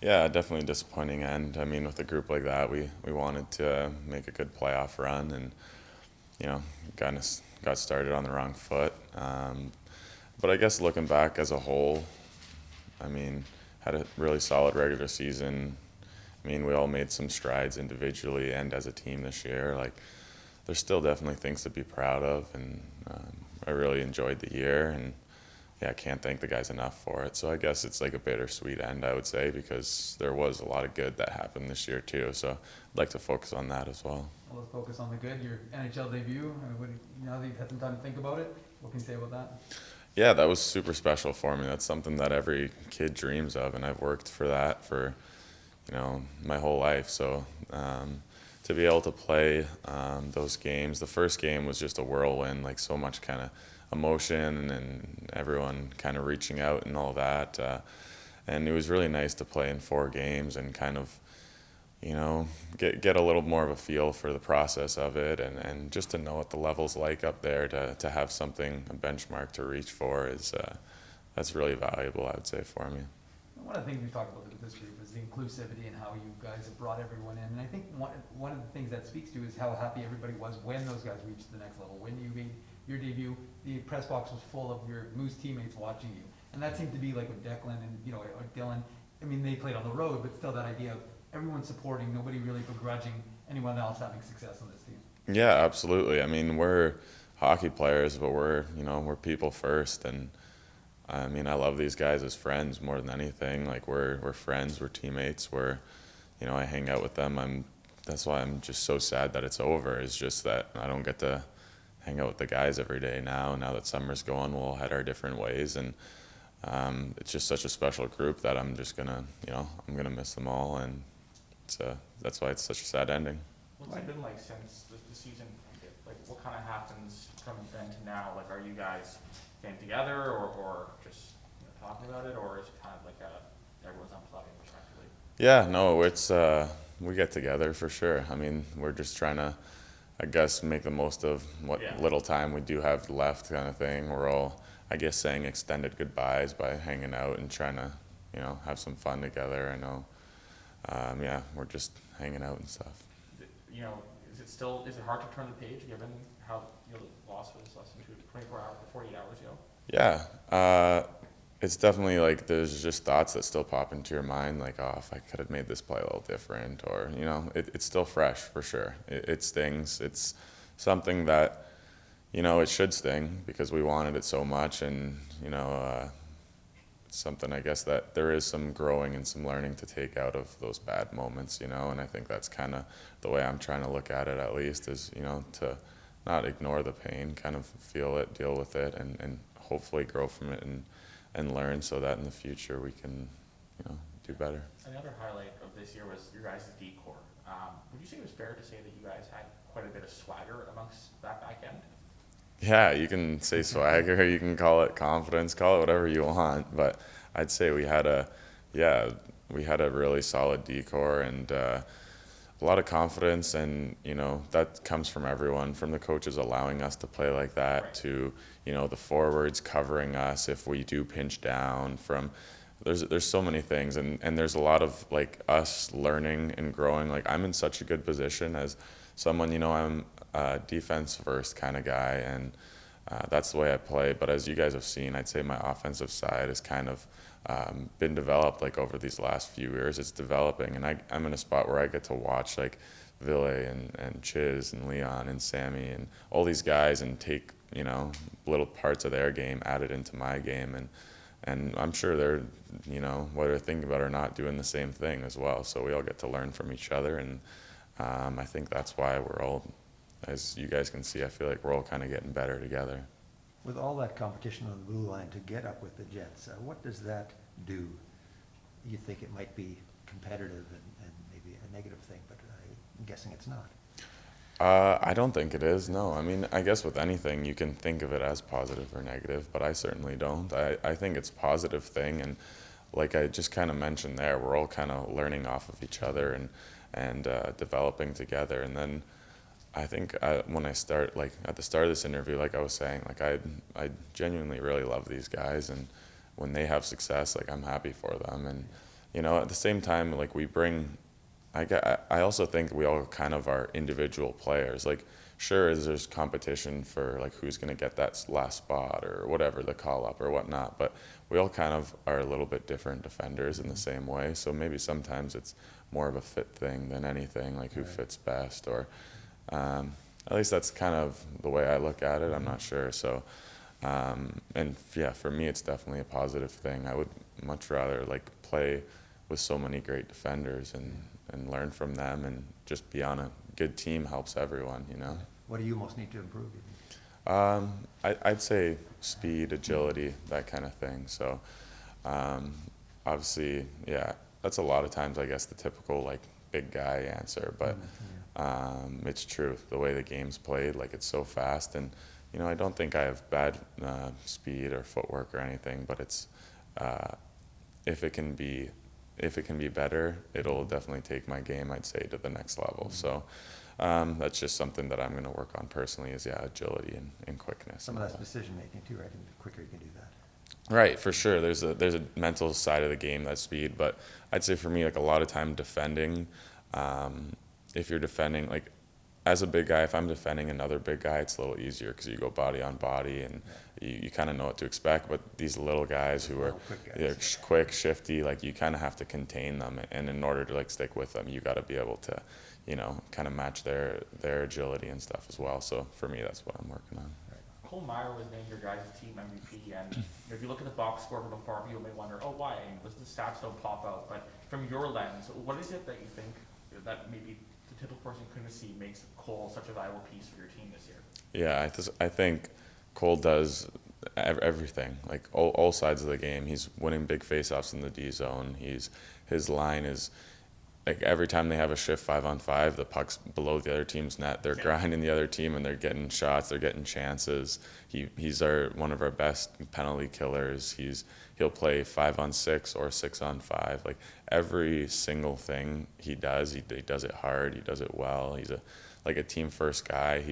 Yeah, definitely disappointing end. I mean, with a group like that, we wanted to make a good playoff run, and you know, got started on the wrong foot. But I guess looking back as a whole, I mean, had a really solid regular season. I mean, we all made some strides individually and as a team this year. Like, there's still definitely things to be proud of, and I really enjoyed the year, and yeah, I can't thank the guys enough for it. So I guess it's like a bittersweet end, I would say, because there was a lot of good that happened this year too. So I'd like to focus on that as well. Well, let's focus on the good. Your NHL debut. Now that you've had some time to think about it, what can you say about that? Yeah, that was super special for me. That's something that every kid dreams of, and I've worked for that for my whole life. So to be able to play those games, the first game was just a whirlwind, like so much kind of emotion and everyone kind of reaching out and all that. And it was really nice to play in 4 games and kind of get a little more of a feel for the process of it, and just to know what the level's like up there, to have something, a benchmark to reach for, is that's really valuable, I would say, for me. One of the things we talked about with this group is the inclusivity and how you guys have brought everyone in. And I think one of the things that speaks to is how happy everybody was when those guys reached the next level. When you made your debut, the press box was full of your Moose teammates watching you. And that seemed to be like with Declan and or Dylan. I mean, they played on the road, but still that idea of everyone supporting, nobody really begrudging anyone else having success on this team. Yeah, absolutely. I mean, we're hockey players, but we're people first, and I mean, I love these guys as friends more than anything. Like, we're friends, we're teammates, I hang out with them. That's why I'm just so sad that it's over. It's just that I don't get to hang out with the guys every day now. Now that summer's going, we'll head our different ways, and it's just such a special group that I'm gonna miss them all, and that's why it's such a sad ending. What's it been like since the season ended? Like, what kind of happens from then to now? Like, are you guys getting together, or just talking about it, or is it kind of like everyone's unplugging respectively? Yeah, no, it's we get together for sure. I mean, we're just trying to, I guess, make the most of what Yeah. little time we do have left, kind of thing. We're all, I guess, saying extended goodbyes by hanging out and trying to, have some fun together. I know. Yeah, we're just hanging out and stuff. Is it hard to turn the page given how the loss was less than 24 hours, 48 hours ago? Yeah, it's definitely like there's just thoughts that still pop into your mind, like, oh, if I could have made this play a little different, or it's still fresh for sure. It stings. It's something that it should sting because we wanted it so much, and it's something, I guess, that there is some growing and some learning to take out of those bad moments, and I think that's kind of the way I'm trying to look at it, at least, is to not ignore the pain, kind of feel it, deal with it, and hopefully grow from it, and learn, so that in the future we can do better. Another highlight of this year was your guys' decor. Would you say it was fair to say that you guys had quite a bit of swagger amongst that back end? Yeah, you can say swagger, you can call it confidence, call it whatever you want, but I'd say we had a really solid decor, and a lot of confidence, and that comes from everyone, from the coaches allowing us to play like that, Right. to the forwards covering us if we do pinch down. From there's so many things, and there's a lot of like us learning and growing. Like, I'm in such a good position as someone, I'm a defense first kind of guy, and that's the way I play. But as you guys have seen, I'd say my offensive side has kind of been developed, like, over these last few years. It's developing, and I'm in a spot where I get to watch, like, Ville and Chiz and Leon and Sammy and all these guys, and take little parts of their game, add it into my game, and I'm sure they're whether they're thinking about it or not, doing the same thing as well. So we all get to learn from each other, and I think that's why we're all, as you guys can see, I feel like we're all kind of getting better together. With all that competition on the blue line to get up with the Jets, what does that do? You think it might be competitive and maybe a negative thing, but I'm guessing it's not. I don't think it is, no. I mean, I guess with anything, you can think of it as positive or negative, but I certainly don't. I think it's a positive thing, and like I just kind of mentioned there, we're all kind of learning off of each other, and developing together. And then I think when I start, like at the start of this interview, like I was saying, like I genuinely really love these guys, and when they have success, like, I'm happy for them. And at the same time, like we bring, I also think we all kind of are individual players. Like, sure, there's competition for like who's going to get that last spot or whatever, the call up or whatnot, but we all kind of are a little bit different defenders in the same way. So maybe sometimes it's more of a fit thing than anything, like who fits best, or at least that's kind of the way I look at it. I'm not sure. So, and yeah, for me, it's definitely a positive thing. I would much rather like play with so many great defenders and learn from them, and just be on a good team helps everyone, What do you most need to improve? You I'd say speed, agility, that kind of thing. So, obviously, yeah, that's a lot of times, I guess, the typical like big guy answer, but it's true. The way the game's played, like it's so fast, and I don't think I have bad speed or footwork or anything, but it's if it can be better, it'll definitely take my game, I'd say, to the next level. So. That's just something that I'm going to work on personally is, agility and quickness. Some of that's decision making too, right? And the quicker you can do that. Right, for sure. There's a mental side of the game, that's speed, but I'd say for me, like a lot of time defending, if you're defending, like as a big guy, if I'm defending another big guy, it's a little easier because you go body on body and you kind of know what to expect. But these little guys who are quick, shifty, like you kind of have to contain them, and in order to like stick with them, you got to be able to kind of match their agility and stuff as well. So for me, that's what I'm working on. Cole Meyer was named your guys' team MVP, and if you look at the box score from afar, people may wonder, oh, why? And the stats don't pop out. But from your lens, what is it that you think that maybe the typical person couldn't see makes Cole such a valuable piece for your team this year? Yeah, I think Cole does everything, like all sides of the game. He's winning big faceoffs in the D zone. His line is. Like every time they have a shift 5-on-5, the puck's below the other team's net. They're grinding the other team and they're getting shots. They're getting chances. He's one of our best penalty killers. He'll play 5-on-6 or 6-on-5. Like every single thing he does it hard. He does it well. He's a team first guy.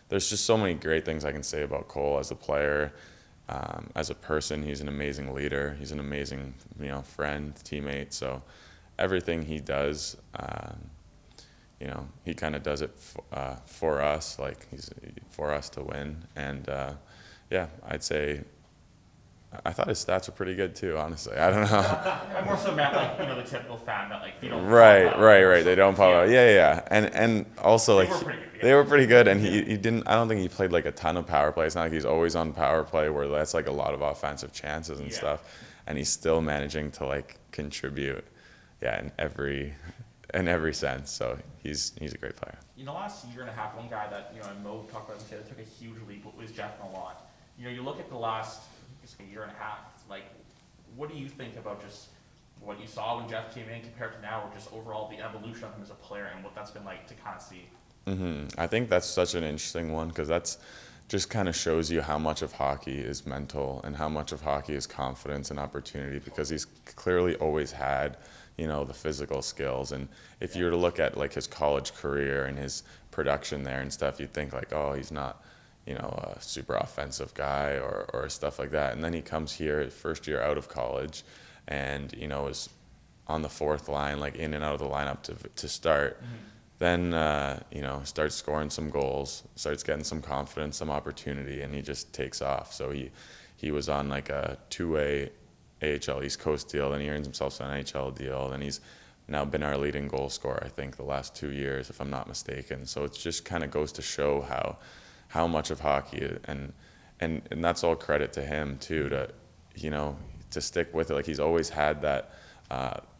There's just so many great things I can say about Cole as a player. As a person, he's an amazing leader. He's an amazing friend, teammate. So. Everything he does, he kind of does it for us, like he's for us to win. And I'd say I thought his stats were pretty good too, honestly. I don't know. I more so meant like the typical fan that like Right. They don't pop out. Yeah. And also like they were pretty good. And he didn't. I don't think he played like a ton of power play. It's not like he's always on power play where that's like a lot of offensive chances and stuff. And he's still managing to like contribute. Yeah, in every sense. So he's a great player. In the last year and a half, one guy that and Mo talked about that took a huge leap was Jeff Malone. You look at the last year and a half. Like, what do you think about just what you saw when Jeff came in compared to now, or just overall the evolution of him as a player and what that's been like to kind of see? I think that's such an interesting one because that's just kind of shows you how much of hockey is mental and how much of hockey is confidence and opportunity, because he's clearly always had the physical skills. And if you were to look at like his college career and his production there and stuff, you'd think like, oh, he's not a super offensive guy or stuff like that. And then he comes here his first year out of college and is on the fourth line, like in and out of the lineup to start. Then starts scoring some goals, starts getting some confidence, some opportunity, and he just takes off. So he was on like a two-way AHL East Coast deal, then he earns himself an NHL deal, then he's now been our leading goal scorer, I think, the last 2 years, if I'm not mistaken. So it just kind of goes to show how much of hockey, and that's all credit to him too, to stick with it. Like he's always had that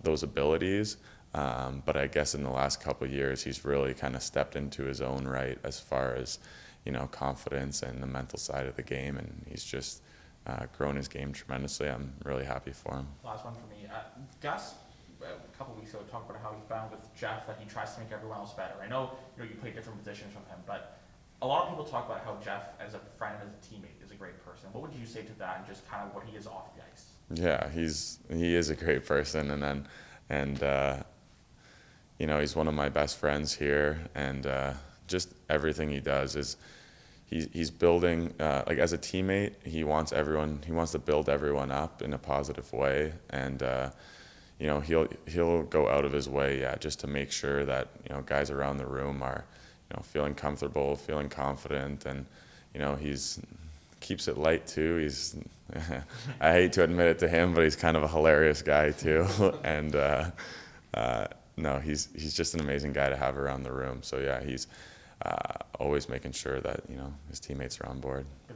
those abilities, but I guess in the last couple of years he's really kind of stepped into his own right as far as confidence and the mental side of the game, and he's just grown his game tremendously. I'm really happy for him. Last one for me. Gus, a couple of weeks ago, talked about how he found with Jeff that he tries to make everyone else better. I know you play different positions from him, but a lot of people talk about how Jeff, as a friend and as a teammate, is a great person. What would you say to that, and just kind of what he is off the ice? Yeah, he is a great person, he's one of my best friends here, and just everything he does is. He's building, like as a teammate, he wants to build everyone up in a positive way. And, you know, he'll go out of his way, yeah, just to make sure that, you know, guys around the room are, you know, feeling comfortable, feeling confident, and, you know, he's keeps it light too. He's I hate to admit it to him, but he's kind of a hilarious guy too. And no, he's just an amazing guy to have around the room. So yeah, he's always making sure that, you know, his teammates are on board. But